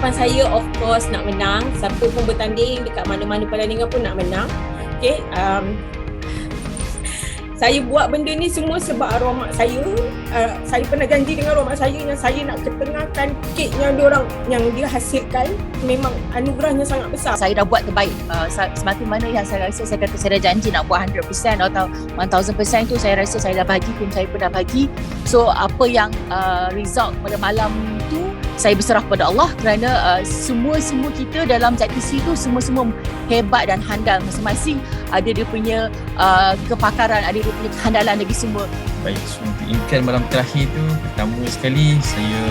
harapan saya of course nak menang. Siapa pun bertanding dekat mana-mana pertandingan pun nak menang. Okay, saya buat benda ni semua sebab arwah mak saya. Saya pernah janji dengan arwah mak saya yang saya nak ketengahkan kek yang dia hasilkan. Memang anugerahnya sangat besar. Saya dah buat terbaik. Semakin mana yang saya rasa saya kata saya dah janji nak buat 100% atau 1000% tu saya rasa saya dah bagi, tim saya pun dah bagi. So apa yang result pada malam tu saya berserah pada Allah kerana semua kita dalam ZTC tu semua hebat dan handal masing-masing. Ada dia punya kepakaran, ada dia punya kehandalan lagi semua. Baik, so untuk impian malam terakhir tu, pertama sekali saya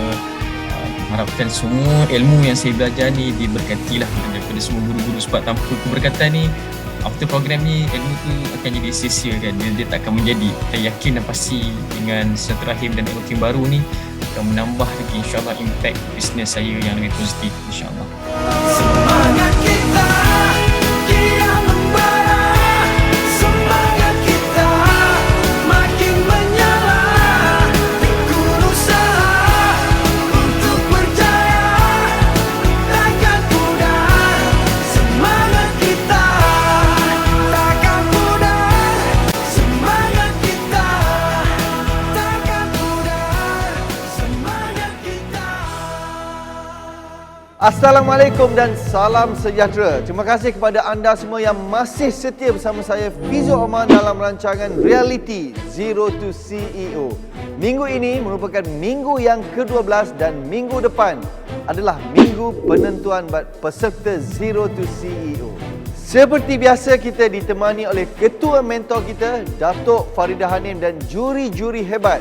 harapkan semua ilmu yang saya belajar ni diberkatilah daripada semua guru-guru, sebab tanpa keberkatan ni after program ni ilmu tu akan jadi sia-sia kan, dia tak akan menjadi. Saya yakin dan pasti dengan silaturahim dan ilmu baru ni akan menambah lagi insyaAllah impact bisnes saya yang lebih positif insyaAllah. Semangat kita kian membara, semangat kita makin menyala, tekun usaha untuk berjaya takkan mudah. Semangat kita takkan mudah, semangat kita takkan mudah, semangat kita. Assalamualaikum dan salam sejahtera. Terima kasih kepada anda semua yang masih setia bersama saya Fizo Omar dalam rancangan Reality Zero to CEO. Minggu ini merupakan minggu yang ke-12 dan minggu depan adalah minggu penentuan peserta Zero to CEO. Seperti biasa kita ditemani oleh ketua mentor kita Datuk Faridah Hanim dan juri-juri hebat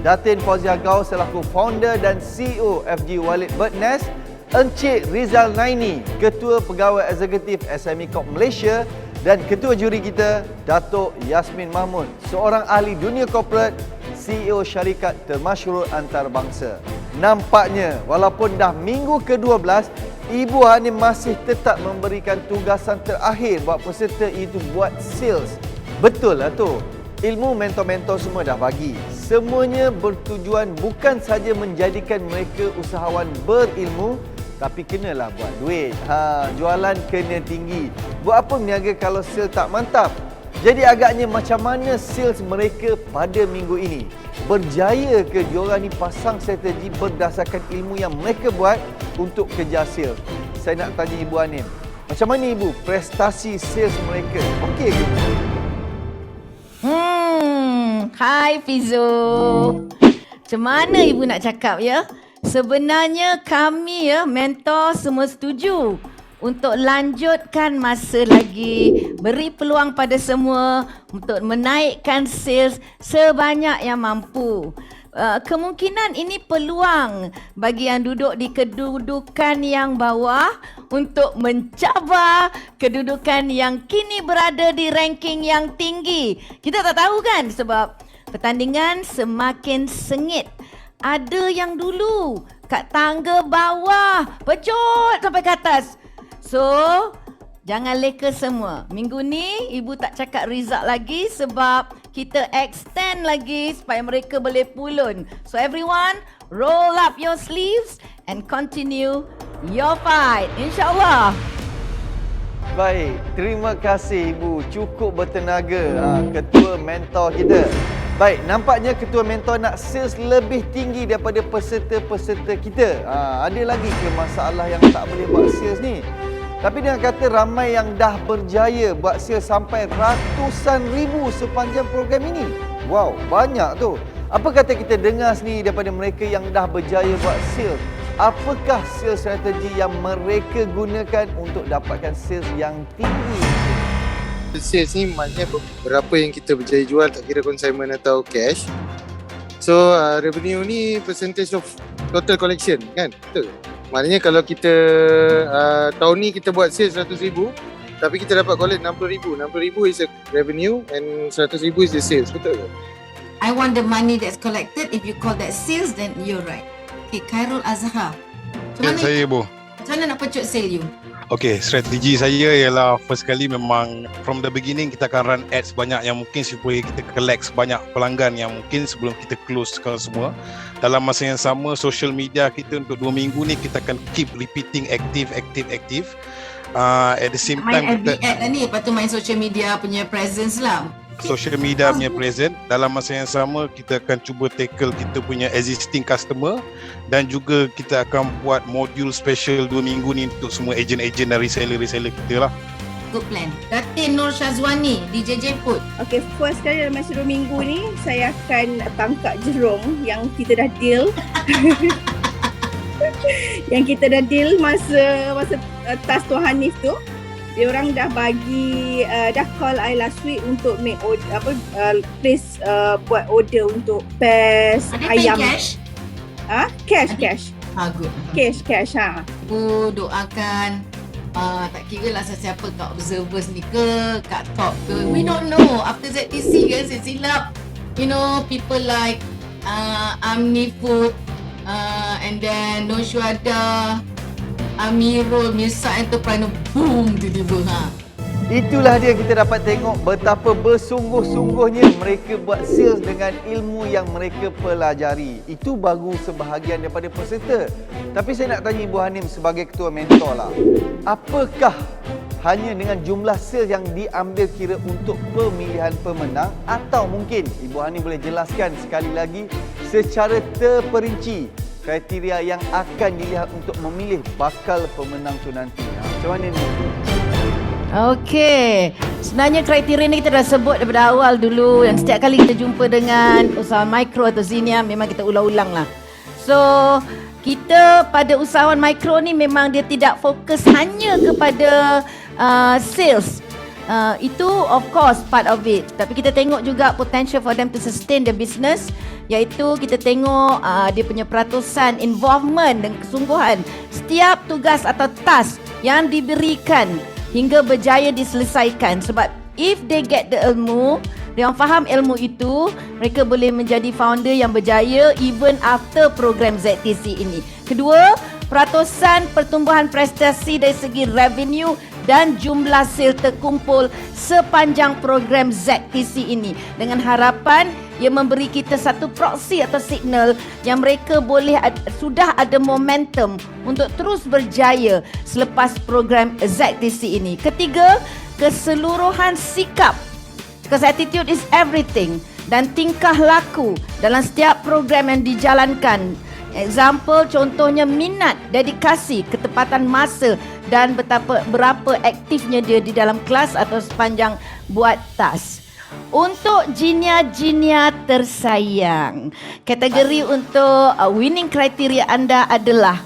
Datin Fauziah Gau selaku founder dan CEO FG Walid Bird Nest, Encik Rizal Naini, Ketua Pegawai Eksekutif SME Corp Malaysia, dan Ketua Juri kita Datuk Yasmin Mahmud, seorang ahli dunia korporat, CEO syarikat termasyhur antarabangsa. Nampaknya walaupun dah minggu ke-12, Ibu Hanim masih tetap memberikan tugasan terakhir buat peserta, iaitu buat sales. Betul lah tu. Ilmu mentor-mentor semua dah bagi. Semuanya bertujuan bukan saja menjadikan mereka usahawan berilmu, tapi kenalah buat duit. Jualan kena tinggi. Buat apa berniaga kalau sales tak mantap? Jadi agaknya macam mana sales mereka pada minggu ini? Berjaya ke diorang ni pasang strategi berdasarkan ilmu yang mereka buat untuk kejar sales? Saya nak tanya Ibu Hanim, macam mana Ibu prestasi sales mereka? Okey ke? Hai Fizo. Macam mana Ibu nak cakap ya? Sebenarnya kami mentor semua setuju untuk lanjutkan masa lagi, beri peluang pada semua untuk menaikkan sales sebanyak yang mampu. Kemungkinan ini peluang bagi yang duduk di kedudukan yang bawah untuk mencabar kedudukan yang kini berada di ranking yang tinggi. Kita tak tahu kan, sebab pertandingan semakin sengit. Ada yang dulu kat tangga bawah, pecut sampai ke atas. So, jangan leka semua. Minggu ni Ibu tak cakap result lagi sebab kita extend lagi supaya mereka boleh pulun. So everyone, roll up your sleeves and continue your fight. InsyaAllah. Baik, terima kasih Ibu. Cukup bertenaga ketua mentor kita. Baik, nampaknya ketua mentor nak sales lebih tinggi daripada peserta-peserta kita. Ada lagi ke masalah yang tak boleh buat sales ni? Tapi dengan kata ramai yang dah berjaya buat sales sampai ratusan ribu sepanjang program ini. Wow, banyak tu. Apa kata kita dengar sendiri daripada mereka yang dah berjaya buat sales? Apakah sales strategi yang mereka gunakan untuk dapatkan sales yang tinggi? Sales ni maknanya berapa yang kita berjaya jual, tak kira consignment atau cash. So revenue ni percentage of total collection kan, betul? Maknanya kalau kita tahun ni kita buat sales 100,000 tapi kita dapat collect 60,000. 60,000 is a revenue and 100,000 is the sales, betul ke? I want the money that's collected. If you call that sales, then you're right. Okay, Khairul Azhar. Ya, saya Ibu. Macam mana nak pecut sale you? Okay, strategi saya ialah first kali memang from the beginning kita akan run ads banyak yang mungkin supaya kita collect banyak pelanggan yang mungkin sebelum kita closekan semua. Dalam masa yang sama, social media kita untuk 2 minggu ni kita akan keep repeating active. At the same Main time FB ad lah ni, lepas tu main social media punya presence lah. social media punya present. Dalam masa yang sama kita akan cuba tackle kita punya existing customer dan juga kita akan buat modul special 2 minggu ni untuk semua agent-agent dan reseller kita lah. Good plan. Datin Nur Syazwani, DJJ Food. Okay, first kali dalam masa 2 minggu ni saya akan tangkap jerung yang kita dah deal. Yang kita dah deal masa tas Tuan Hanif tu. Dia orang dah bagi dah call I last week untuk make order, place buat order untuk pes ayam. Cash? Cash. Good. Cash. Aku doakan tak kira lah siapa kat observers ni ke, kat top ke. We don't know. After ZTC kan, saya silap. You know, people like Amni Food, and then Nur Syuhada, Amirul, Mirsa Entrepreneur, boom, deliver Itulah dia, kita dapat tengok betapa bersungguh-sungguhnya mereka buat sales dengan ilmu yang mereka pelajari. Itu baru sebahagian daripada peserta. Tapi saya nak tanya Ibu Hanim sebagai ketua mentor lah. Apakah hanya dengan jumlah sales yang diambil kira untuk pemilihan pemenang, atau mungkin Ibu Hanim boleh jelaskan sekali lagi secara terperinci kriteria yang akan dilihat untuk memilih bakal pemenang tu nanti. Macam mana ni? Okey, sebenarnya kriteria ni kita dah sebut daripada awal dulu, dan setiap kali kita jumpa dengan usahawan mikro atau Zinia memang kita ulang-ulang lah. So, kita pada usahawan mikro ni memang dia tidak fokus hanya kepada sales. Itu of course part of it, tapi kita tengok juga potential for them to sustain the business, iaitu kita tengok dia punya peratusan involvement dan kesungguhan setiap tugas atau task yang diberikan hingga berjaya diselesaikan. Sebab if they get the ilmu, dia orang faham ilmu itu, mereka boleh menjadi founder yang berjaya even after program ZTC ini. Kedua, peratusan pertumbuhan prestasi dari segi revenue dan jumlah sale terkumpul sepanjang program ZTC ini, dengan harapan ia memberi kita satu proksi atau signal yang mereka boleh sudah ada momentum untuk terus berjaya selepas program ZTC ini. Ketiga, keseluruhan sikap, because attitude is everything, dan tingkah laku dalam setiap program yang dijalankan. Example, contohnya minat, dedikasi, ketepatan masa dan berapa aktifnya dia di dalam kelas atau sepanjang buat task. Untuk jinia-jinia tersayang, kategori untuk winning kriteria anda adalah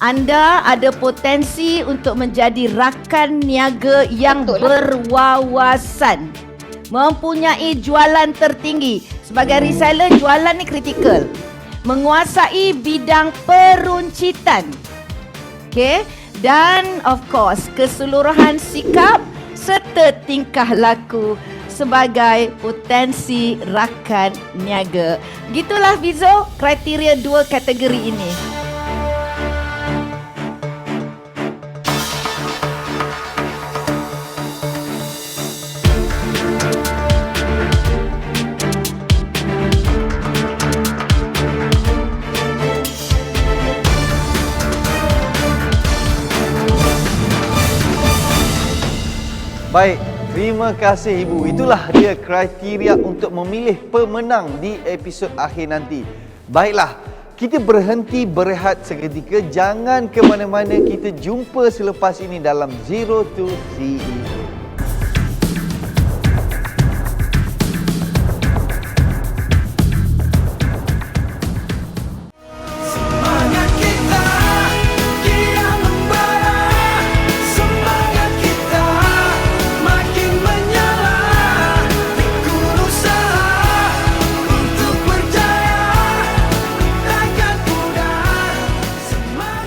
anda ada potensi untuk menjadi rakan niaga yang berwawasan, mempunyai jualan tertinggi. Sebagai reseller, jualan ni kritikal. Menguasai bidang peruncitan. Okay? Dan of course, keseluruhan sikap serta tingkah laku sebagai potensi rakan niaga. Begitulah Fizo, kriteria 2 kategori ini. Baik, terima kasih Ibu. Itulah dia kriteria untuk memilih pemenang di episod akhir nanti. Baiklah, kita berhenti berehat seketika. Jangan ke mana-mana, kita jumpa selepas ini dalam Zero to CEO.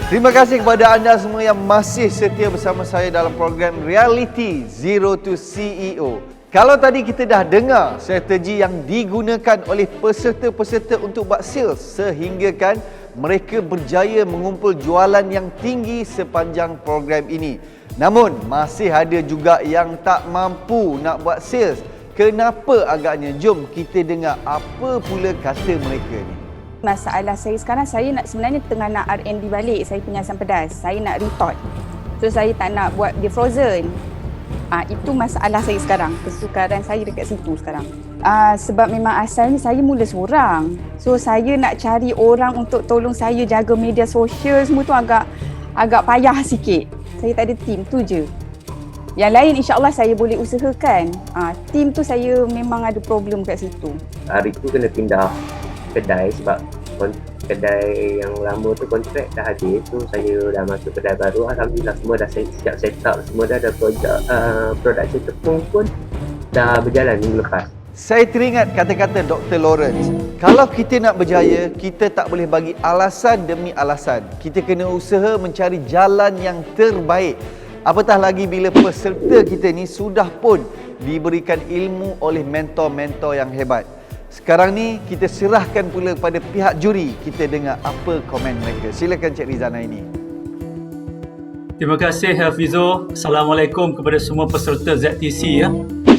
Terima kasih kepada anda semua yang masih setia bersama saya dalam program Reality Zero to CEO. Kalau tadi kita dah dengar strategi yang digunakan oleh peserta-peserta untuk buat sales sehinggakan mereka berjaya mengumpul jualan yang tinggi sepanjang program ini. Namun, masih ada juga yang tak mampu nak buat sales. Kenapa agaknya? Jom kita dengar apa pula kata mereka ni. Masalah saya sekarang, saya sebenarnya tengah nak R&D balik saya punya asam pedas. Saya nak retort. So saya tak nak buat dia frozen. Itu masalah saya sekarang. Kesukaran saya dekat situ sekarang. Sebab memang asalnya saya mula seorang. So saya nak cari orang untuk tolong saya jaga media sosial semua tu agak payah sikit. Saya tak ada team tu je. Yang lain insya-Allah saya boleh usahakan. Team tu saya memang ada problem kat situ. Hari tu kena pindah kedai sebab kedai yang lama tu kontrak dah habis, tu saya dah masuk kedai baru. Alhamdulillah semua dah siap set up, semua dah ada production tepung pun dah berjalan minggu lepas. Saya teringat kata-kata Dr. Lawrence. Kalau kita nak berjaya, kita tak boleh bagi alasan demi alasan. Kita kena usaha mencari jalan yang terbaik. Apatah lagi bila peserta kita ni sudah pun diberikan ilmu oleh mentor-mentor yang hebat. Sekarang ni kita serahkan pula kepada pihak juri. Kita dengar apa komen mereka. Silakan Cik Rizana ini. Terima kasih Hafizo. Assalamualaikum kepada semua peserta ZTC ya.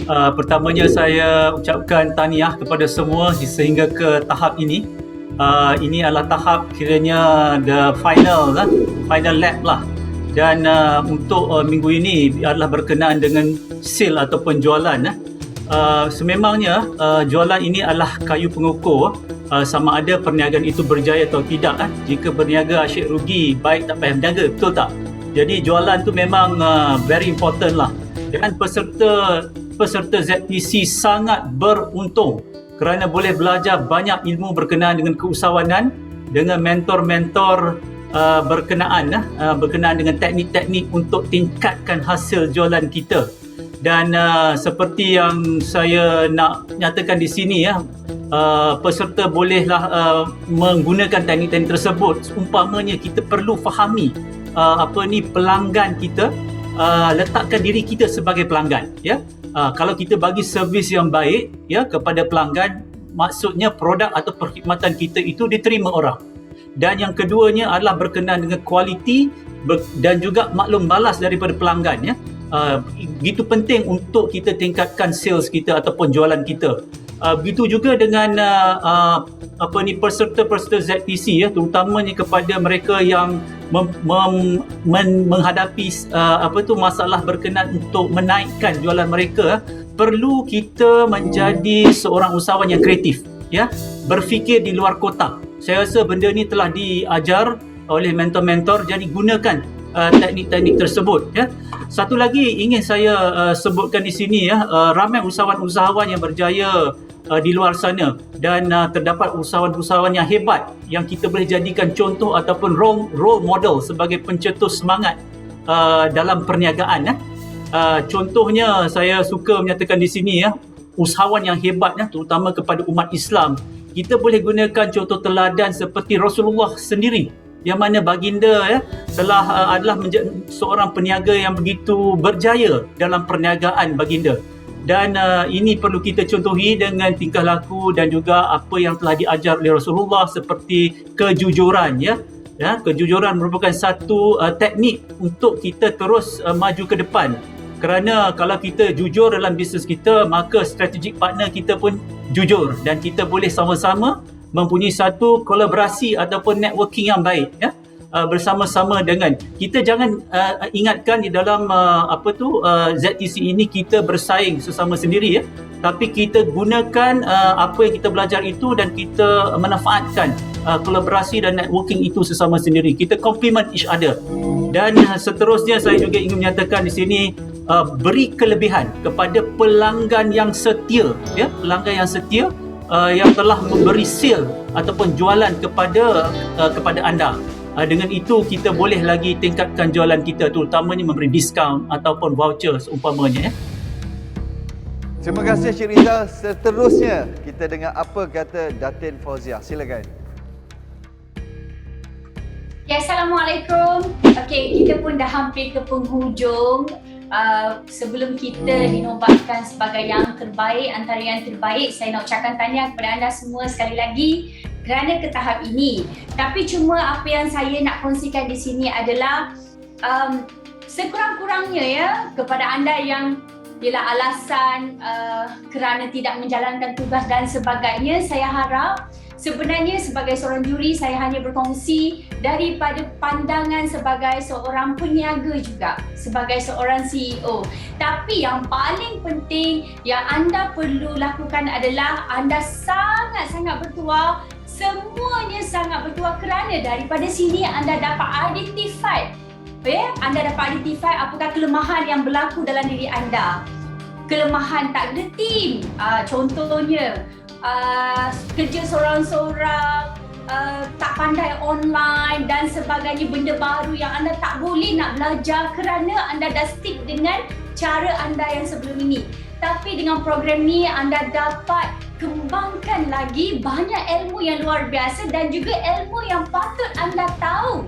Pertamanya saya ucapkan tahniah kepada semua sehingga ke tahap ini. Ini adalah tahap kiranya the final lap lah. Dan untuk minggu ini adalah berkenaan dengan sale atau penjualan. Sememangnya jualan ini adalah kayu pengukur sama ada perniagaan itu berjaya atau tidak. Jika berniaga asyik rugi, baik tak payah berniaga, betul tak? Jadi jualan tu memang very important lah. Dan peserta ZTC sangat beruntung kerana boleh belajar banyak ilmu berkenaan dengan keusahawanan, dengan mentor-mentor berkenaan dengan teknik-teknik untuk tingkatkan hasil jualan kita. Dan seperti yang saya nak nyatakan di sini peserta bolehlah menggunakan teknik-teknik tersebut. Umpamanya kita perlu fahami pelanggan kita, letakkan diri kita sebagai pelanggan ya. Kalau kita bagi servis yang baik ya kepada pelanggan, maksudnya produk atau perkhidmatan kita itu diterima orang. Dan yang keduanya adalah berkenaan dengan kualiti dan juga maklum balas daripada pelanggan ya. Begitu penting untuk kita tingkatkan sales kita ataupun jualan kita. Begitu juga dengan peserta-peserta ZTC ya, terutamanya kepada mereka yang menghadapi masalah berkenaan untuk menaikkan jualan mereka. Perlu kita menjadi seorang usahawan yang kreatif ya, berfikir di luar kotak. Saya rasa benda ni telah diajar oleh mentor-mentor, jadi gunakan teknik-teknik tersebut ya. Satu lagi ingin saya sebutkan di sini ya, ramai usahawan-usahawan yang berjaya di luar sana dan terdapat usahawan-usahawan yang hebat yang kita boleh jadikan contoh ataupun role model sebagai pencetus semangat dalam perniagaan. Contohnya saya suka menyatakan di sini ya, usahawan yang hebat terutama kepada umat Islam. Kita boleh gunakan contoh teladan seperti Rasulullah sendiri, yang mana baginda telah adalah menjadi seorang peniaga yang begitu berjaya dalam perniagaan baginda. Dan ini perlu kita contohi dengan tingkah laku dan juga apa yang telah diajar oleh Rasulullah seperti kejujuran ya. Kejujuran merupakan satu teknik untuk kita terus maju ke depan. Kerana kalau kita jujur dalam bisnes kita, maka strategic partner kita pun jujur dan kita boleh sama-sama mempunyai satu kolaborasi ataupun networking yang baik ya. Bersama-sama dengan kita. Jangan ingatkan di dalam ZTC ini kita bersaing sesama sendiri ya, tapi kita gunakan apa yang kita belajar itu dan kita manfaatkan kolaborasi dan networking itu sesama sendiri. Kita complement each other. Dan seterusnya saya juga ingin menyatakan di sini, beri kelebihan kepada pelanggan yang setia ya, pelanggan yang setia yang telah memberi sale ataupun jualan kepada anda. Dengan itu kita boleh lagi tingkatkan jualan kita, terutamanya memberi diskaun ataupun voucher seumpamanya ya. Terima kasih Cik Rizal. Seterusnya kita dengar apa kata Datin Fauziah. Silakan. Ya, Assalamualaikum. Okey, kita pun dah hampir ke penghujung. Sebelum kita dinobatkan sebagai yang terbaik antara yang terbaik, saya nak ucapkan tahniah kepada anda semua sekali lagi kerana ke tahap ini. Tapi cuma apa yang saya nak kongsikan di sini adalah sekurang-kurangnya ya, kepada anda yang ialah alasan kerana tidak menjalankan tugas dan sebagainya, saya harap sebenarnya sebagai seorang juri saya hanya berkongsi daripada pandangan sebagai seorang peniaga juga, sebagai seorang CEO. Tapi yang paling penting yang anda perlu lakukan adalah anda sangat-sangat bertuah, semuanya sangat bertuah kerana daripada sini anda dapat identify anda dapat identify apakah kelemahan yang berlaku dalam diri anda. Kelemahan tak ada team, contohnya kerja seorang-seorang, tak pandai online dan sebagainya, benda baru yang anda tak boleh nak belajar kerana anda dah stick dengan cara anda yang sebelum ini. Tapi dengan program ni anda dapat kembangkan lagi banyak ilmu yang luar biasa dan juga ilmu yang patut anda tahu.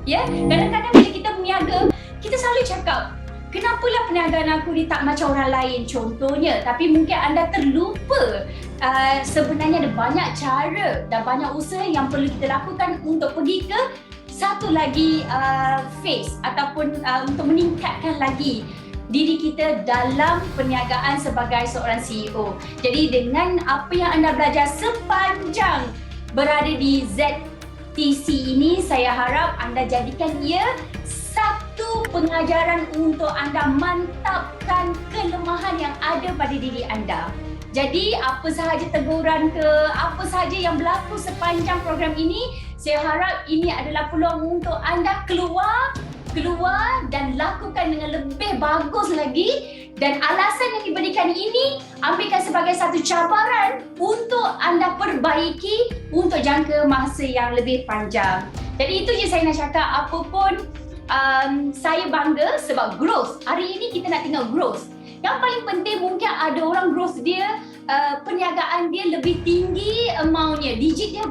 Ya, kadang-kadang bila kita berniaga, kita selalu cakap, kenapalah perniagaan aku ni tak macam orang lain contohnya. Tapi mungkin anda terlupa sebenarnya ada banyak cara dan banyak usaha yang perlu kita lakukan untuk pergi ke satu lagi phase ataupun untuk meningkatkan lagi diri kita dalam perniagaan sebagai seorang CEO. Jadi dengan apa yang anda belajar sepanjang berada di ZTC ini, saya harap anda jadikan ia satu pengajaran untuk anda mantapkan kelemahan yang ada pada diri anda. Jadi apa sahaja teguran ke, apa sahaja yang berlaku sepanjang program ini, saya harap ini adalah peluang untuk anda keluar dan lakukan dengan lebih bagus lagi. Dan alasan yang diberikan ini ambilkan sebagai satu cabaran untuk anda perbaiki untuk jangka masa yang lebih panjang. Jadi itu je saya nak cakap. Apapun saya bangga sebab growth. Hari ini kita nak tengok growth. Yang paling penting mungkin ada orang growth dia, perniagaan dia lebih tinggi amountnya, digit dia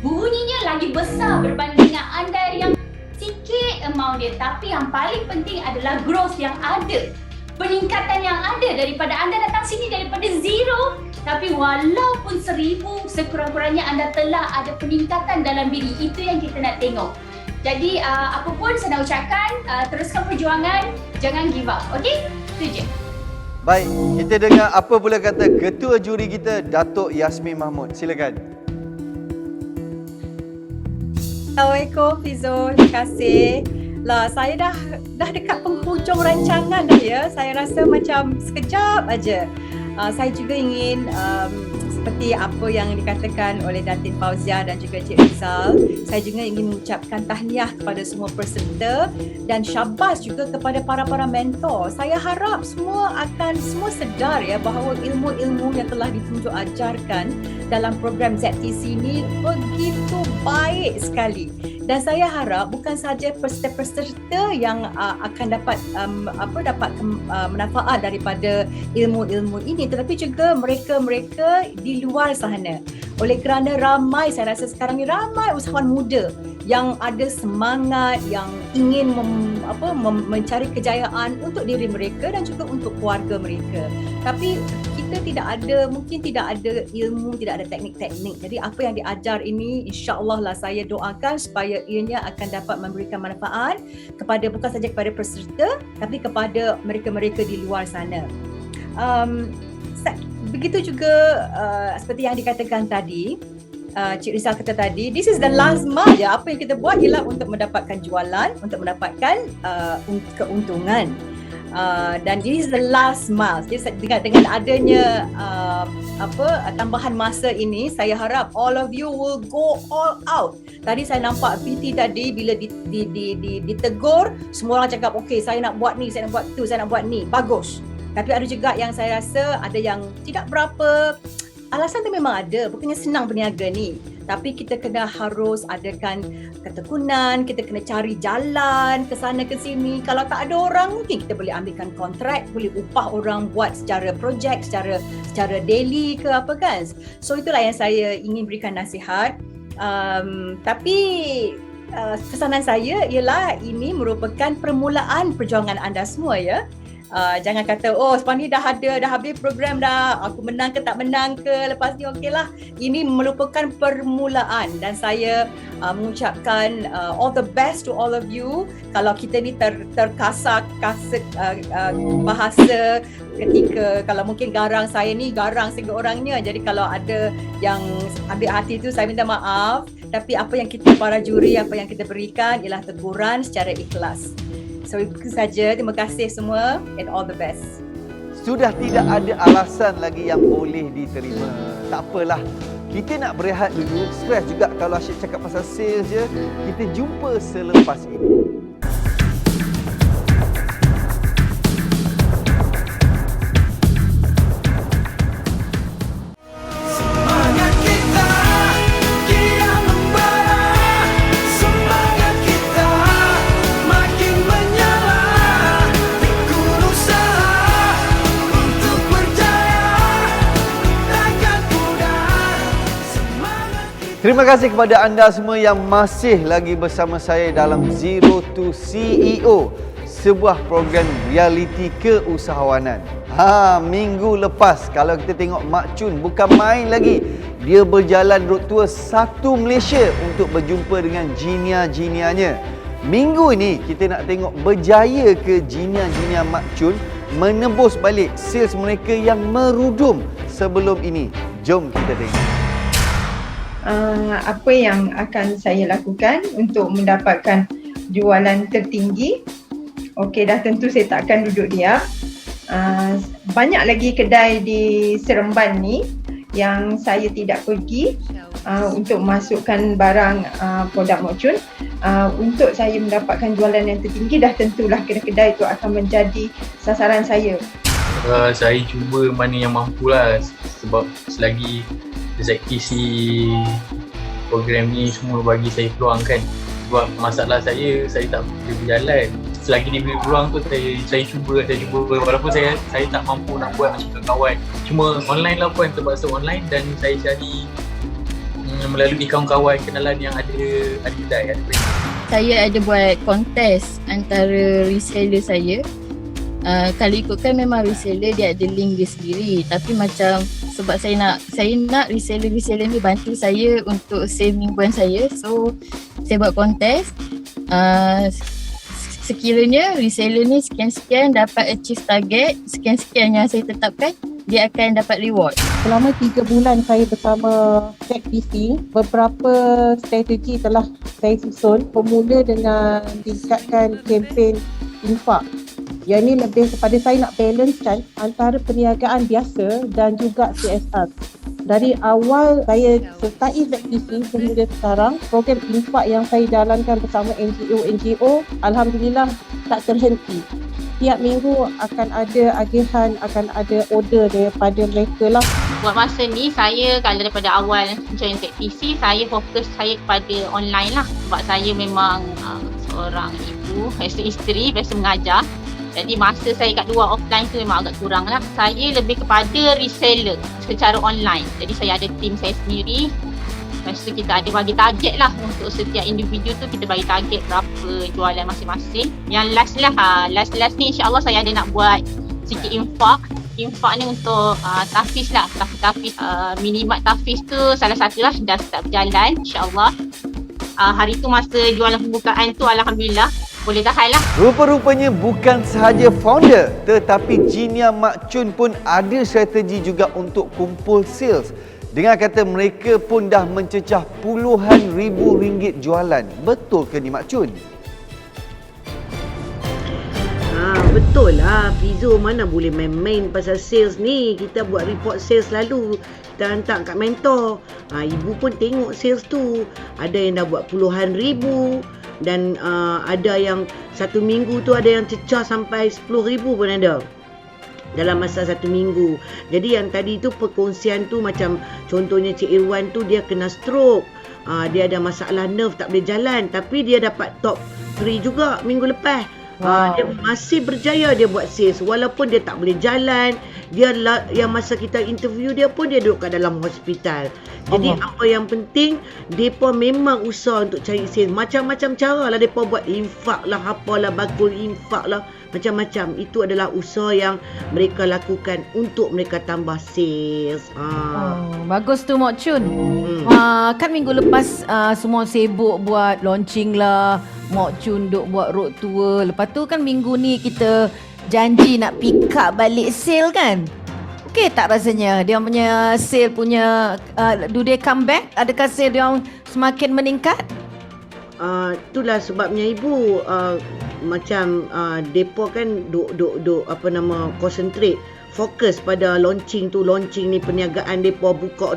bunyinya lagi besar berbanding dengan anda yang sikit amount dia. Tapi yang paling penting adalah growth yang ada, peningkatan yang ada daripada anda datang sini daripada zero. Tapi walaupun 1000, sekurang-kurangnya anda telah ada peningkatan dalam diri. Itu yang kita nak tengok. Jadi apa pun saya nak ucapkan, teruskan perjuangan, jangan give up. Okey? Itu je. Baik, kita dengar apa pula kata Ketua Juri kita, Datuk Yasmin Mahmud. Silakan. Assalamualaikum Fizo, terima kasih. Lah, saya dah dekat penghujung rancangan dah ya. Saya rasa macam sekejap aja. Saya juga ingin seperti apa yang dikatakan oleh Datin Fauzia dan juga Cik Rizal, saya juga ingin mengucapkan tahniah kepada semua peserta dan syabas juga kepada para mentor. Saya harap semua sedar ya bahawa ilmu-ilmu yang telah ditunjuk ajarkan dalam program ZTC ini begitu baik sekali. Dan saya harap bukan saja peserta-peserta yang akan dapat manfaat daripada ilmu-ilmu ini, tetapi juga mereka-mereka di luar sana. Oleh kerana ramai, saya rasa sekarang ni ramai usahawan muda yang ada semangat, yang ingin mencari kejayaan untuk diri mereka dan juga untuk keluarga mereka. Tapi kita mungkin tidak ada ilmu, tidak ada teknik-teknik. Jadi apa yang diajar ini, insya-Allah lah saya doakan supaya ianya akan dapat memberikan manfaat kepada bukan saja kepada peserta, tapi kepada mereka-mereka di luar sana. Begitu juga seperti yang dikatakan tadi, Cik Rizal kata tadi, this is the last mile je. Apa yang kita buat ialah untuk mendapatkan jualan, untuk mendapatkan keuntungan. Dan this is the last mile. Jadi dengan adanya tambahan masa ini, saya harap all of you will go all out. Tadi saya nampak PT tadi bila ditegur, semua orang cakap okey, saya nak buat ni, saya nak buat tu, saya nak buat ni. Bagus. Tapi ada juga yang saya rasa ada yang tidak berapa. Alasan tu memang ada, bukannya senang berniaga ni. Tapi kita harus adakan ketekunan, kita kena cari jalan ke sana ke sini. Kalau tak ada orang, mungkin kita boleh ambilkan kontrak, boleh upah orang buat secara projek, secara daily ke apa kan. So itulah yang saya ingin berikan nasihat. Tapi kesanan saya ialah ini merupakan permulaan perjuangan anda semua ya. Jangan kata, oh sebab ni dah habis program dah, aku menang ke tak menang ke, lepas ni okey lah. Ini merupakan permulaan dan saya mengucapkan all the best to all of you. Kalau kita ni terkasar bahasa ketika, kalau mungkin garang saya ni, garang sehingga orangnya. Jadi kalau ada yang ambil hati tu, saya minta maaf. Tapi apa yang kita, para juri, apa yang kita berikan ialah teguran secara ikhlas. So itu saja. Terima kasih semua and all the best. Sudah tidak ada alasan lagi yang boleh diterima. Tak apalah. Kita nak berehat dulu. Stres juga kalau asyik cakap pasal sales je. Kita jumpa selepas ini. Terima kasih kepada anda semua yang masih lagi bersama saya dalam Zero to CEO, sebuah program realiti keusahawanan. Minggu lepas kalau kita tengok Mak Chun bukan main lagi. Dia berjalan road tour satu Malaysia untuk berjumpa dengan jinia-jinianya. Minggu ini kita nak tengok berjaya ke jinia-jinia Mak Chun menembus balik sales mereka yang merudum sebelum ini. Jom kita tengok. Apa yang akan saya lakukan untuk mendapatkan jualan tertinggi. Okey, dah tentu saya tak akan duduk diam. Banyak lagi kedai di Seremban ni yang saya tidak pergi untuk masukkan barang produk Mak Chun. Untuk saya mendapatkan jualan yang tertinggi, dah tentulah kedai-kedai itu akan menjadi sasaran saya. Saya cuba mana yang mampu lah, sebab selagi eksekusi program ni semua bagi saya peluang kan. Sebab masalah saya tak boleh berjalan. Selagi diberi peluang tu saya cuba walaupun saya tak mampu nak buat macam kawan. Cuma online lah pun, terpaksa online, dan saya cari melalui kawan-kawan kenalan yang ada kedai. Saya ada buat kontes antara reseller saya. Kalau ikutkan memang reseller dia ada link dia sendiri, tapi macam sebab saya nak reseller ni bantu saya untuk save mingguan saya, so saya buat kontes. Sekiranya reseller ni sekian-sekian dapat achieve target, sekian-sekian yang saya tetapkan, dia akan dapat reward. Selama 3 bulan saya bersama TechPC, beberapa strategi telah saya susun. Bermula dengan tingkatkan kempen infak. Yang ini lebih kepada saya nak balancekan antara perniagaan biasa dan juga CSR. Dari awal saya sertai TechPC sehingga sekarang, program infak yang saya jalankan bersama NGO, Alhamdulillah tak terhenti. Tiap minggu akan ada agihan, akan ada order daripada mereka lah. Buat masa ni saya kalau daripada awal join TechPC, saya fokus saya kepada online lah. Sebab saya memang seorang ibu, isteri, biasa mengajar. Jadi masa saya kat luar offline tu memang agak kurang lah. Saya lebih kepada reseller secara online. Jadi saya ada tim saya sendiri. Lepas tu kita ada bagi target lah. Untuk setiap individu tu kita bagi target berapa jualan masing-masing. Yang last ni insyaAllah saya ada nak buat sikit infak. Infak ni untuk Tafiz lah. Tafiz minimat Tafiz tu salah satu lah dah start berjalan insyaAllah. Hari tu masa jualan pembukaan tu Alhamdulillah boleh tahan lah. Rupa-rupanya bukan sahaja founder, tetapi jinia Mak Chun pun ada strategi juga untuk kumpul sales. Dengan kata mereka pun dah mencecah puluhan ribu ringgit jualan. Betul ke ni Mak Chun? Betul lah, Fizo mana boleh main-main pasal sales ni. Kita buat report sales selalu, kita hantar kat mentor. Ibu pun tengok sales tu. Ada yang dah buat puluhan ribu. Dan ada yang satu minggu tu ada yang cecah sampai 10,000 pun ada dalam masa satu minggu. Jadi yang tadi tu perkongsian tu macam contohnya Cik Irwan tu dia kena stroke, dia ada masalah nerve tak boleh jalan, tapi dia dapat top 3 juga minggu lepas. Dia masih berjaya dia buat sales walaupun dia tak boleh jalan. Dia yang masa kita interview dia pun dia duduk kat dalam hospital. Jadi apa yang penting, mereka memang usaha untuk cari sales. Macam-macam cara lah mereka buat, infak lah, apalah, bakul infak lah. macam-macam. Itu adalah usaha yang mereka lakukan untuk mereka tambah sales. Bagus tu Mok Chun. Kan minggu lepas semua sibuk buat launching lah. Mok Chun duk buat road tour. Lepas tu kan minggu ni kita janji nak pick up balik sale kan. Okey tak rasanya dia punya sale punya do they come back? Adakah sale dia semakin meningkat? Itulah sebabnya ibu macam depa kan duk concentrate fokus pada launching ni, perniagaan depa buka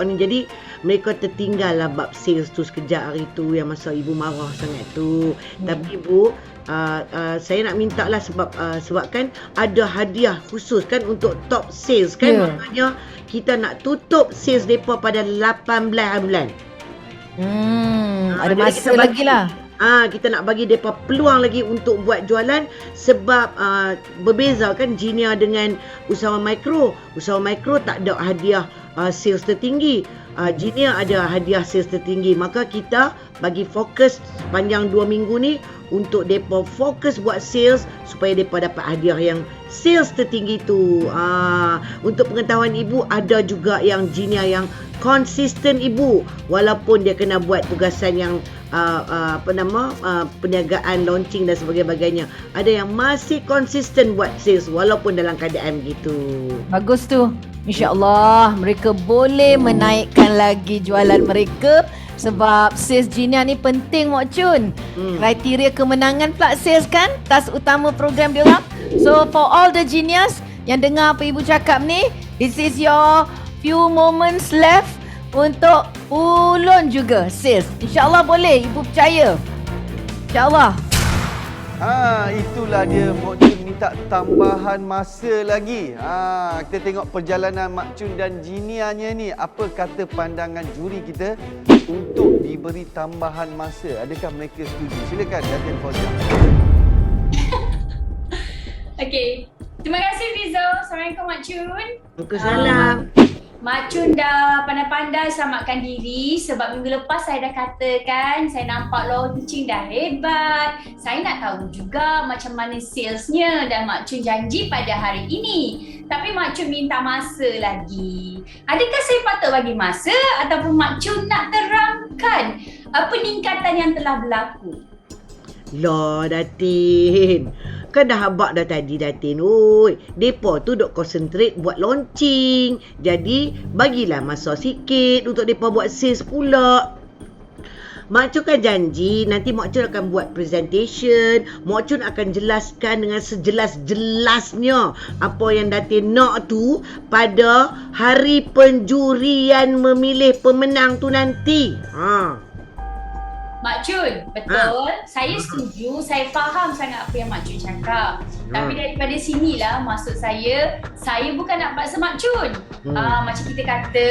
ni. Jadi mereka tertinggal lah bab sales tu sekejap hari tu yang masa ibu marah sangat tu. Tapi ibu saya nak minta lah sebab kan ada hadiah khusus kan untuk top sales kan. Maknanya kita nak tutup sales depa pada 18 bulan. Ada masa lagi lah. Kita nak bagi mereka peluang lagi untuk buat jualan sebab berbeza kan Genia dengan usahawan mikro. Usahawan mikro tak ada hadiah sales tertinggi. Genia ada hadiah sales tertinggi. Maka kita bagi fokus sepanjang 2 minggu ni untuk mereka fokus buat sales supaya mereka dapat hadiah yang sales tertinggi tu. Untuk pengetahuan ibu, ada juga yang Genia yang konsisten ibu walaupun dia kena buat tugasan yang perniagaan, launching dan sebagainya. Ada yang masih konsisten buat sales walaupun dalam keadaan gitu. Bagus tu. InsyaAllah mereka boleh menaikkan lagi jualan mereka sebab sales Genia ni penting Mok Chun. Kriteria kemenangan pula sales kan, task utama program dia orang. So for all the Genius yang dengar apa ibu cakap ni, this is your few moments left untuk ulun juga sales. InsyaAllah boleh, ibu percaya. InsyaAllah. Itulah dia Mok Chun minta tambahan masa lagi. Kita tengok perjalanan Mak Chun dan Genianya ni. Apa kata pandangan juri kita untuk diberi tambahan masa? Adakah mereka setuju? Silakan Datin Fauzia. Okey. Terima kasih Fizo. Assalamualaikum Mak Chun. Waalaikumsalam. Mak Chun dah pandai-pandai selamatkan diri sebab minggu lepas saya dah katakan saya nampak launching dah hebat. Saya nak tahu juga macam mana salesnya dan Mak Chun janji pada hari ini. Tapi Mak Chun minta masa lagi. Adakah saya patut bagi masa ataupun Mak Chun nak terangkan peningkatan yang telah berlaku? Lah Datin, kan dah habak dah tadi Datin. Oi, depa tu duk concentrate buat launching. Jadi bagilah masa sikit untuk depa buat sales pula. Mak Chun kan janji nanti Mak Chun akan buat presentation. Mak Chun akan jelaskan dengan sejelas-jelasnya apa yang Datin nak tu pada hari penjurian memilih pemenang tu nanti. Mak Chun, betul. Saya setuju, saya faham sangat apa yang Mak Chun cakap. Tapi daripada sinilah maksud saya bukan nak paksa Mak Chun. Macam kita kata,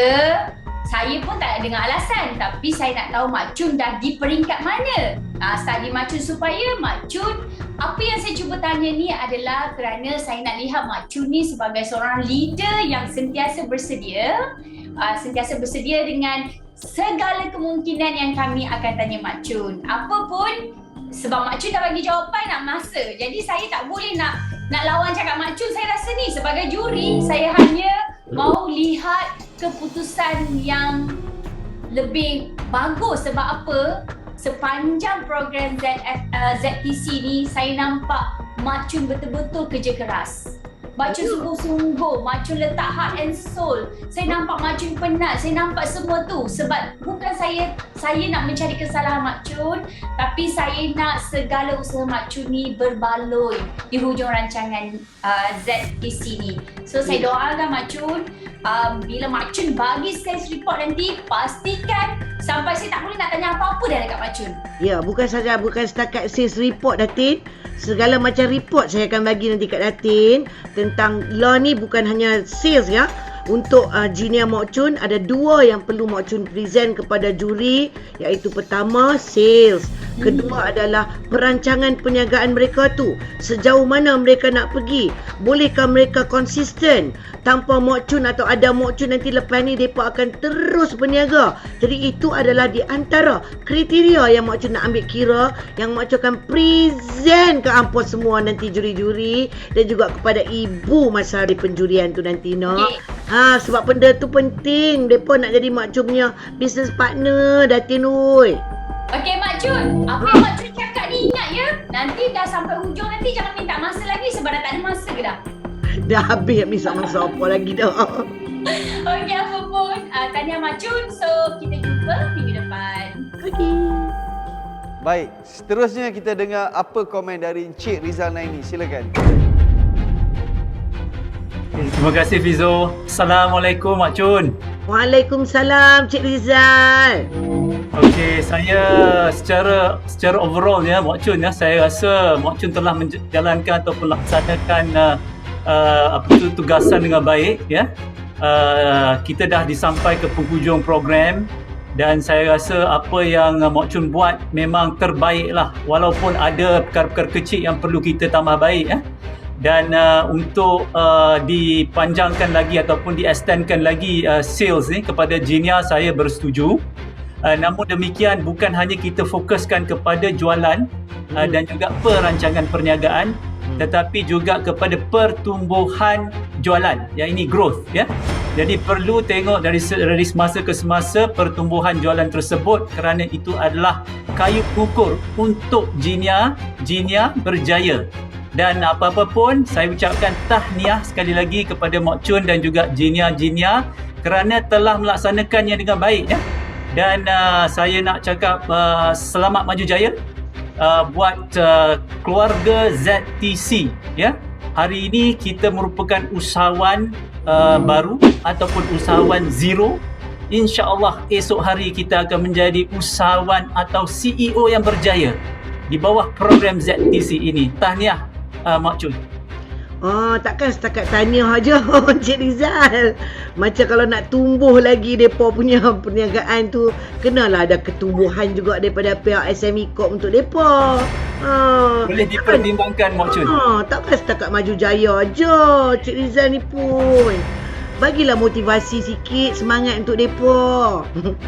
saya pun tak nak dengar alasan. Tapi saya nak tahu Mak Chun dah di peringkat mana. Study Mak Chun supaya Mak Chun, apa yang saya cuba tanya ni adalah kerana saya nak lihat Mak Chun ni sebagai seorang leader yang sentiasa bersedia dengan segala kemungkinan yang kami akan tanya Mak Chun. Apa pun, sebab Mak Chun dah bagi jawapan nak masa. Jadi saya tak boleh nak lawan cakap Mak Chun. Saya rasa ni sebagai juri, saya hanya mau lihat keputusan yang lebih bagus. Sebab apa? Sepanjang program ZTC ni, saya nampak Mak Chun betul-betul kerja keras. Mak Chun sungguh-sungguh, Mak Chun letak heart and soul. Saya nampak Mak Chun penat, saya nampak semua tu. Sebab bukan saya nak mencari kesalahan Mak Chun, tapi saya nak segala usaha Mak Chun ni berbaloi di hujung rancangan ZTC ni. So saya doakan Mak Chun, bila Mak Chun bagi sales report nanti, pastikan sampai saya tak boleh nak tanya apa-apa dah dekat Mak Chun. Ya, bukan setakat sales report Datin. Segala macam report saya akan bagi nanti kat Datin tentang law ni, bukan hanya sales ya. Untuk Jinia Mok Chun, ada 2 yang perlu Mok Chun present kepada juri, iaitu pertama sales, kedua adalah perancangan perniagaan mereka tu. Sejauh mana mereka nak pergi? Bolehkah mereka konsisten? Tanpa Mok Chun atau ada Mok Chun nanti lepas ni mereka akan terus berniaga. Jadi itu adalah di antara kriteria yang Mok Chun nak ambil kira, yang Mok Chun akan present ke hampa semua nanti juri-juri dan juga kepada ibu masa hari penjurian tu nanti nak. Sebab benda tu penting. Mereka nak jadi Mak Chun punya business partner, Datin oi. Okey Mak Chun, apa yang Mak Chun cakap ni ingat ya. Nanti dah sampai hujung nanti jangan minta masa lagi sebab dah tak ada masa ke dah. Dah habis minta masa apa lagi dah. Okey apa pun, tahniah Mak Chun. So kita jumpa minggu depan. Baik, seterusnya kita dengar apa komen dari Encik Rizal Naini. Silakan. Terima kasih Fizo. Assalamualaikum Mak Chun. Waalaikumsalam Cik Rizal. Okey, saya secara overall ya Mak Chun ya, saya rasa Mak Chun telah menjalankan ataupun melaksanakan tugasan dengan baik ya. Kita dah disampai ke penghujung program dan saya rasa apa yang Mak Chun buat memang terbaik lah, walaupun ada perkara-perkara kecil yang perlu kita tambah baik ya. Dan untuk dipanjangkan lagi ataupun di-extendkan lagi sales ni kepada Jinia, saya bersetuju. Namun demikian bukan hanya kita fokuskan kepada jualan dan juga perancangan perniagaan, tetapi juga kepada pertumbuhan jualan, yang ini growth ya. Jadi perlu tengok dari semasa ke semasa pertumbuhan jualan tersebut, kerana itu adalah kayu ukur untuk Jinia berjaya. Dan apa-apa pun saya ucapkan tahniah sekali lagi kepada Mak Chun dan juga Jinia kerana telah melaksanakannya dengan baik ya. Dan saya nak cakap selamat maju jaya buat keluarga ZTC ya. Hari ini kita merupakan usahawan baru ataupun usahawan zero. InsyaAllah esok hari kita akan menjadi usahawan atau CEO yang berjaya di bawah program ZTC ini. Tahniah Mak Chun. Takkan setakat tahniah aja Encik Rizal. Macam kalau nak tumbuh lagi mereka punya perniagaan tu, kenalah ada ketumbuhan juga daripada pihak SME Corp untuk mereka. Boleh dipertimbangkan Mak Chun. Takkan setakat maju jaya aja Encik Rizal ni pun. Bagilah motivasi sikit, semangat untuk mereka.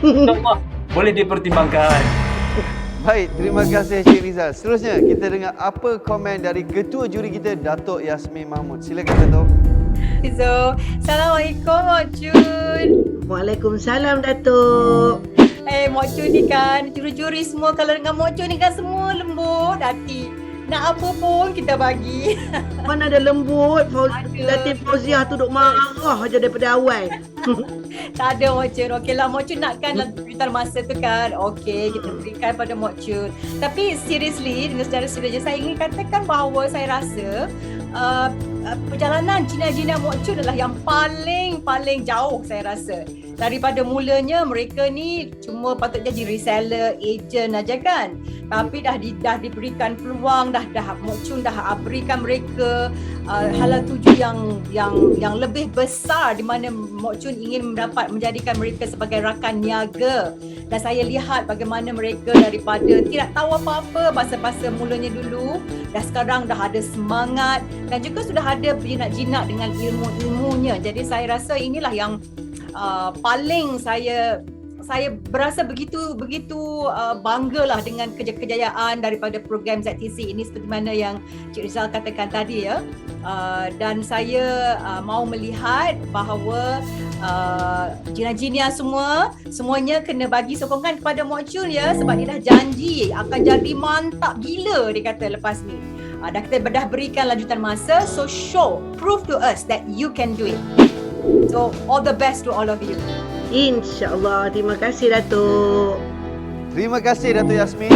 InsyaAllah boleh dipertimbangkan. Baik, terima kasih Encik Rizal. Seterusnya kita dengar apa komen dari Ketua Juri kita, Datuk Yasmin Mahmud. Silakan Datuk. So, Assalamualaikum Mak Chun. Waalaikumsalam Datuk. Mak Chun ni kan, juri-juri semua kalau dengan Mak Chun ni kan semua lembut hati. Nak apa pun kita bagi. Mana ada lembut, Datin Fauziah tu duk marah aja daripada awal. Tak ada Mak Chun. Okeylah Mak Chun nakkan limitan masa tu kan. Okey, kita berikan pada Mak Chun. Tapi seriously, dengan secara serius saya ingin katakan bahawa saya rasa perjalanan Jinia Mak Chun adalah yang paling jauh saya rasa. Daripada mulanya mereka ni cuma patut jadi reseller, agent aja kan. Tapi dah diberikan peluang, dah Mak Chun dah berikan mereka hala tuju yang lebih besar di mana Mak Chun ingin menjadikan mereka sebagai rakan niaga. Dan saya lihat bagaimana mereka daripada tidak tahu apa-apa masa-masa mulanya dulu, dah sekarang dah ada semangat dan juga sudah ada jinak-jinak dengan ilmu-ilmunya. Jadi saya rasa inilah yang paling saya berasa begitu banggalah dengan kejayaan daripada program ZTC ini, seperti mana yang Cik Rizal katakan tadi ya. Dan saya mau melihat bahawa Jinia semuanya kena bagi sokongan kepada Mak Chun ya, sebab dia dah janji akan jadi mantap gila dia kata lepas ni. Kita dah berikan lanjutan masa, so prove to us that you can do it. So all the best to all of you. InsyaAllah. Terima kasih Datuk. Terima kasih Datuk Yasmin.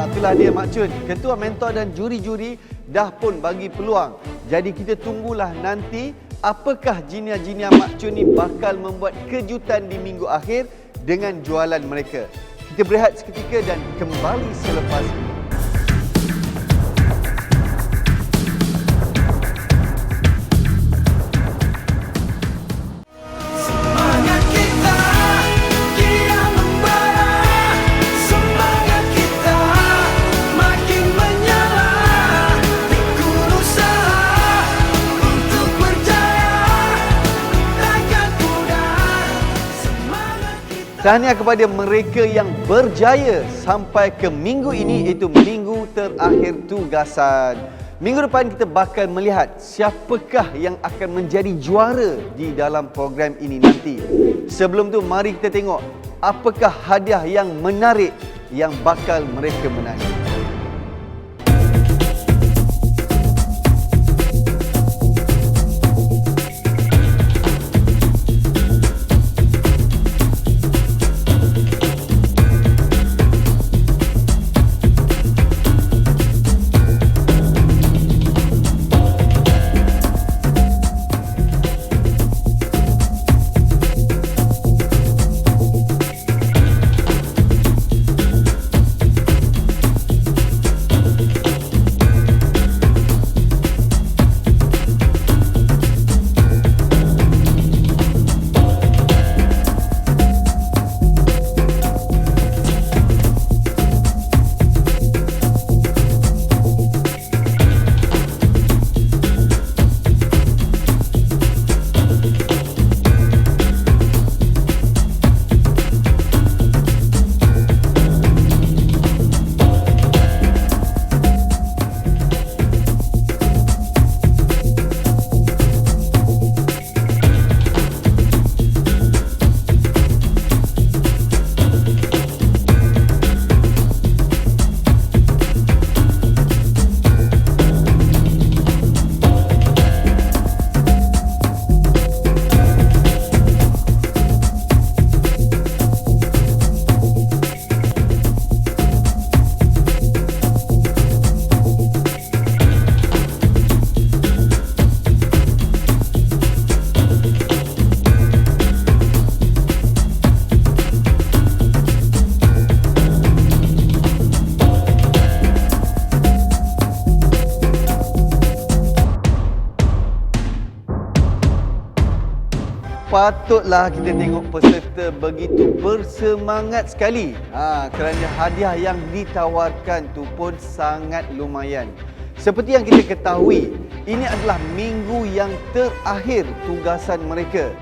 Itulah dia Mak Chun, Ketua Mentor dan juri-juri dah pun bagi peluang. Jadi kita tunggulah nanti apakah Jinia Mak Chun ni bakal membuat kejutan di minggu akhir dengan jualan mereka. Kita berehat seketika dan kembali selepas ini. Tahniah kepada mereka yang berjaya sampai ke minggu ini, iaitu minggu terakhir tugasan. Minggu depan kita bakal melihat siapakah yang akan menjadi juara di dalam program ini nanti. Sebelum tu mari kita tengok apakah hadiah yang menarik yang bakal mereka menangi. Patutlah kita tengok peserta begitu bersemangat sekali kerana hadiah yang ditawarkan tu pun sangat lumayan. Seperti yang kita ketahui, ini adalah minggu yang terakhir tugasan mereka.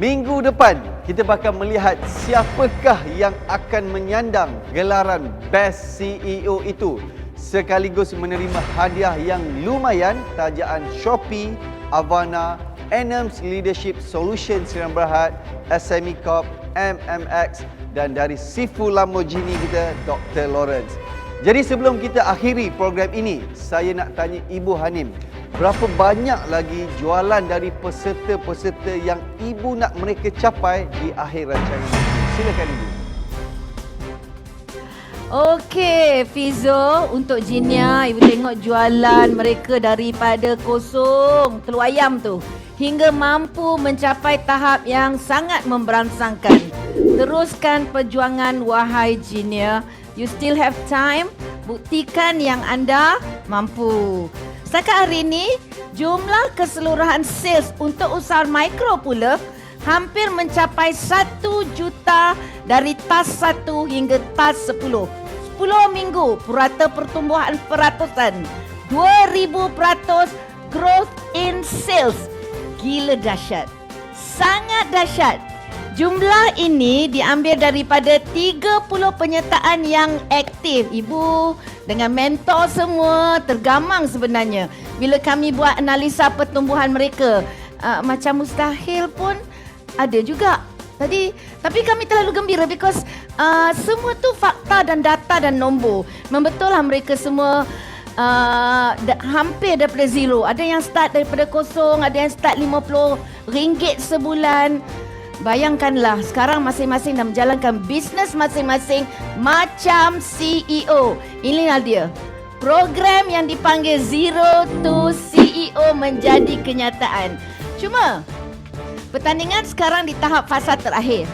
Minggu depan kita bakal melihat siapakah yang akan menyandang gelaran Best CEO itu, sekaligus menerima hadiah yang lumayan tajaan Shopee, Avana, Enams Leadership Solution Sdn Bhd, SME Corp, MMX dan dari Sifu Lamborghini kita, Dr. Lawrence. Jadi sebelum kita akhiri program ini, saya nak tanya Ibu Hanim, berapa banyak lagi jualan dari peserta-peserta yang Ibu nak mereka capai di akhir rancangan ini? Silakan Ibu. Okey, Fizo, untuk Jinia, Ibu tengok jualan mereka daripada kosong, telur ayam tu, hingga mampu mencapai tahap yang sangat memberangsangkan. Teruskan perjuangan wahai Jinia. You still have time. Buktikan yang anda mampu. Setakat hari ini, jumlah keseluruhan sales untuk usaha mikro pula hampir mencapai 1 juta dari tas 1 hingga tas 10. 10 minggu, purata pertumbuhan peratusan. 2000% growth in sales. Gila dahsyat. Sangat dahsyat. Jumlah ini diambil daripada 30 penyertaan yang aktif. Ibu dengan mentor semua tergamang sebenarnya bila kami buat analisa pertumbuhan mereka. Macam mustahil pun ada juga. Tapi kami terlalu gembira because semua tu fakta dan data dan nombor. Membetullah mereka semua hampir daripada zero. Ada yang start daripada kosong, ada yang start RM50 sebulan. Bayangkanlah sekarang masing-masing dah menjalankan bisnes masing-masing macam CEO. Inilah dia. Program yang dipanggil Zero to CEO menjadi kenyataan. Cuma pertandingan sekarang di tahap fasa terakhir.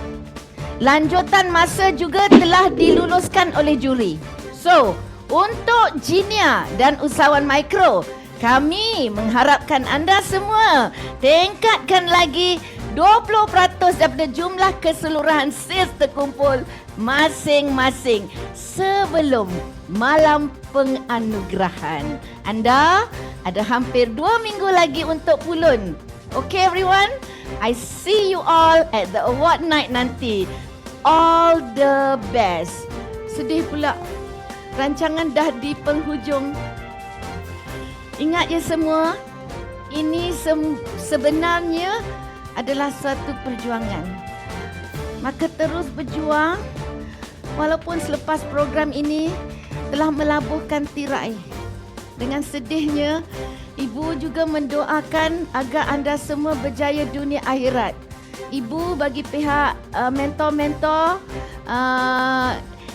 Lanjutan masa juga telah diluluskan oleh juri. So, untuk Jinia dan usahawan mikro, kami mengharapkan anda semua tingkatkan lagi 20% daripada jumlah keseluruhan sales terkumpul masing-masing sebelum malam penganugerahan. Anda ada hampir 2 minggu lagi untuk pulun. Okay everyone, I see you all at the award night nanti. all the best. Sedih pula, rancangan dah di penghujung. Ingat ya semua, ini sebenarnya adalah suatu perjuangan. Maka terus berjuang walaupun selepas program ini telah melabuhkan tirai. Dengan sedihnya, Ibu juga mendoakan agar anda semua berjaya dunia akhirat. Ibu bagi pihak mentor-mentor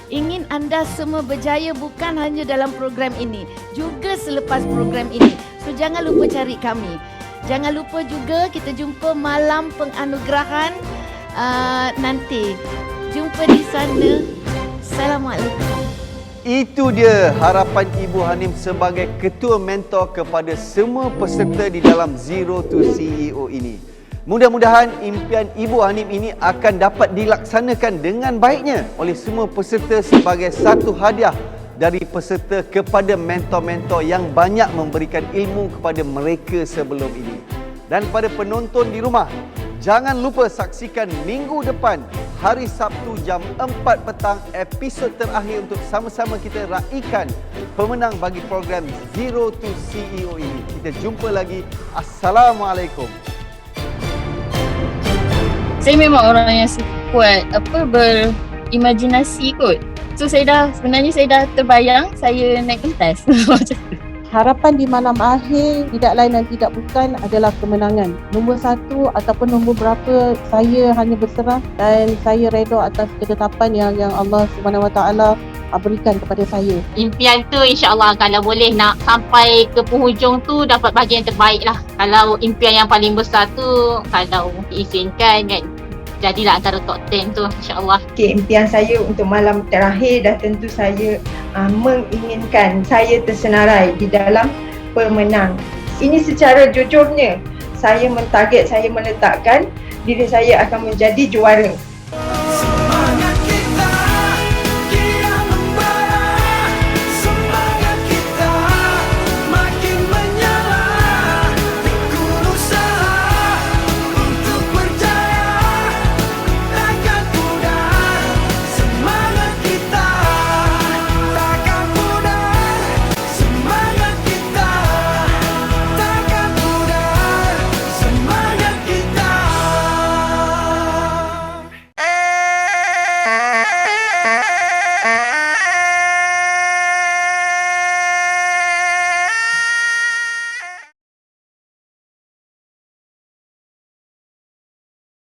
ingin anda semua berjaya bukan hanya dalam program ini, juga selepas program ini. So jangan lupa cari kami. Jangan lupa juga kita jumpa malam penganugerahan nanti. Jumpa di sana. Assalamualaikum. Itu dia harapan Ibu Hanim sebagai ketua mentor kepada semua peserta di dalam Zero to CEO ini. Mudah-mudahan impian Ibu Hanim ini akan dapat dilaksanakan dengan baiknya oleh semua peserta sebagai satu hadiah dari peserta kepada mentor-mentor yang banyak memberikan ilmu kepada mereka sebelum ini. Dan pada penonton di rumah, jangan lupa saksikan minggu depan hari Sabtu jam 4 petang episod terakhir untuk sama-sama kita raikan pemenang bagi program Zero to CEO ini. Kita jumpa lagi. Assalamualaikum. Saya memang orang yang kuat berimajinasi kot. So sebenarnya saya dah terbayang saya naik pentas. Harapan di malam akhir tidak lain dan tidak bukan adalah kemenangan. Nombor 1 ataupun nombor berapa, saya hanya berserah dan saya reda atas ketetapan yang Allah SWT berikan kepada saya. Impian tu insyaAllah kalau boleh nak sampai ke penghujung tu dapat bagi yang terbaik lah. Kalau impian yang paling besar tu kalau diizinkan kan, jadilah antara top 10 tu insyaAllah. Okay, impian saya untuk malam terakhir dah tentu saya menginginkan saya tersenarai di dalam pemenang. Ini secara jujurnya saya mentarget, saya meletakkan diri saya akan menjadi juara.